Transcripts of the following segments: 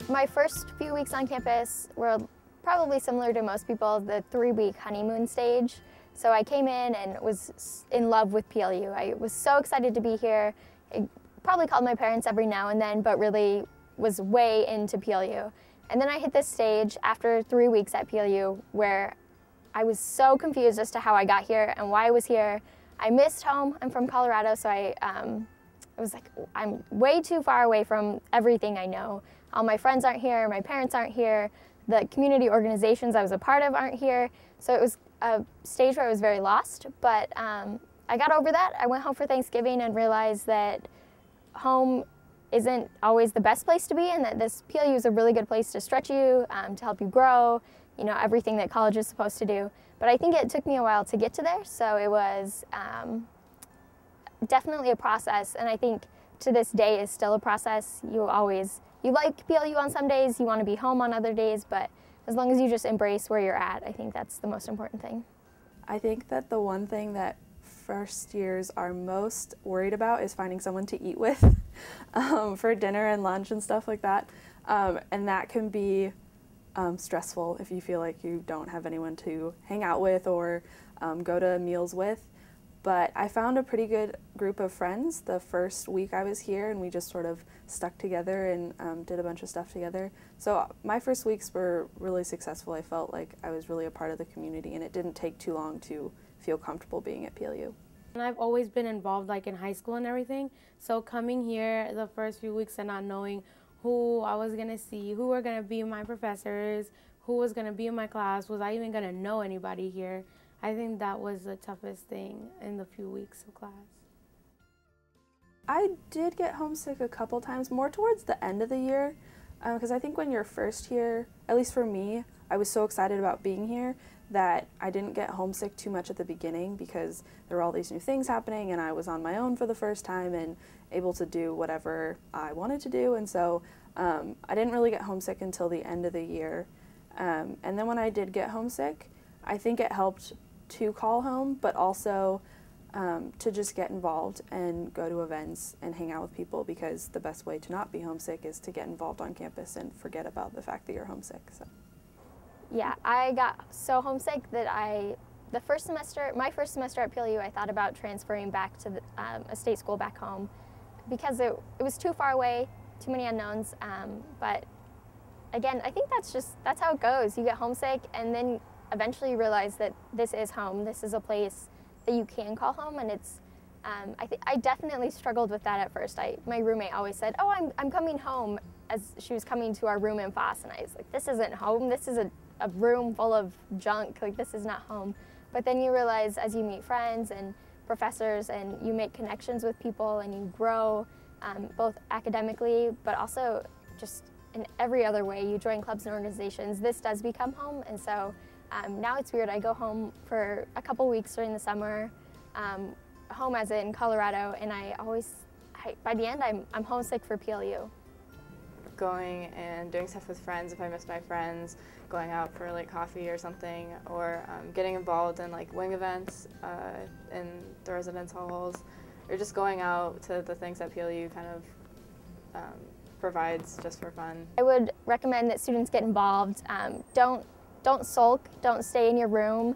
My first few weeks on campus were probably similar to most people, the 3-week honeymoon stage. So I came in and was in love with PLU. I was so excited to be here. I probably called my parents every now and then, but really was way into PLU. And then I hit this stage after 3 weeks at PLU where I was so confused as to how I got here and why I was here. I missed home. I'm from Colorado, so I was like, I'm way too far away from everything I know. All my friends aren't here, my parents aren't here, the community organizations I was a part of aren't here. So it was a stage where I was very lost, but I got over that. I went home for Thanksgiving and realized that home isn't always the best place to be, and that this PLU is a really good place to stretch you, to help you grow, you know, everything that college is supposed to do. But I think it took me a while to get to there, so it was definitely a process, and I think to this day is still a process. You like PLU on some days, you want to be home on other days, but as long as you just embrace where you're at, I think that's the most important thing. I think that the one thing that first years are most worried about is finding someone to eat with for dinner and lunch and stuff like that. And that can be stressful if you feel like you don't have anyone to hang out with or go to meals with. But I found a pretty good group of friends the first week I was here, and we just sort of stuck together and did a bunch of stuff together. So my first weeks were really successful. I felt like I was really a part of the community, and it didn't take too long to feel comfortable being at PLU. And I've always been involved like in high school and everything, so coming here the first few weeks and not knowing who I was going to see, who were going to be my professors, who was going to be in my class, was I even going to know anybody here? I think that was the toughest thing in the few weeks of class. I did get homesick a couple times, more towards the end of the year, because I think when you're first here, at least for me, I was so excited about being here that I didn't get homesick too much at the beginning because there were all these new things happening and I was on my own for the first time and able to do whatever I wanted to do, and so I didn't really get homesick until the end of the year. And then when I did get homesick, I think it helped to call home, but also to just get involved and go to events and hang out with people, because the best way to not be homesick is to get involved on campus and forget about the fact that you're homesick. So. Yeah, I got so homesick that my first semester at PLU, I thought about transferring back to a state school back home because it was too far away, too many unknowns. But again, I think that's how it goes. You get homesick and then eventually you realize that this is home. This is a place that you can call home, and it's. I definitely struggled with that at first. My roommate always said, "Oh, I'm coming home," as she was coming to our room in Foss, and I was like, "This isn't home. This is a room full of junk. Like, this is not home." But then you realize as you meet friends and professors and you make connections with people and you grow, both academically but also just in every other way. You join clubs and organizations. This does become home, and so. Now it's weird. I go home for a couple weeks during the summer, home as in Colorado, and by the end I'm homesick for PLU. Going and doing stuff with friends if I miss my friends, going out for like coffee or something, or getting involved in like wing events in the residence halls, or just going out to the things that PLU kind of provides just for fun. I would recommend that students get involved. Don't sulk, don't stay in your room,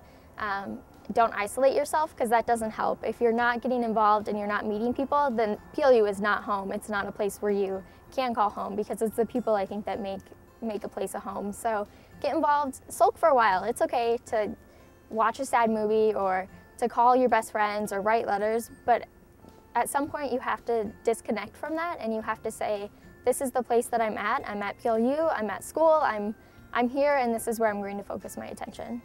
don't isolate yourself, because that doesn't help. If you're not getting involved and you're not meeting people, then PLU is not home. It's not a place where you can call home, because it's the people, I think, that make a place a home. So get involved, sulk for a while. It's okay to watch a sad movie or to call your best friends or write letters, but at some point you have to disconnect from that and you have to say, this is the place that I'm at PLU, I'm at school, I'm here, and this is where I'm going to focus my attention.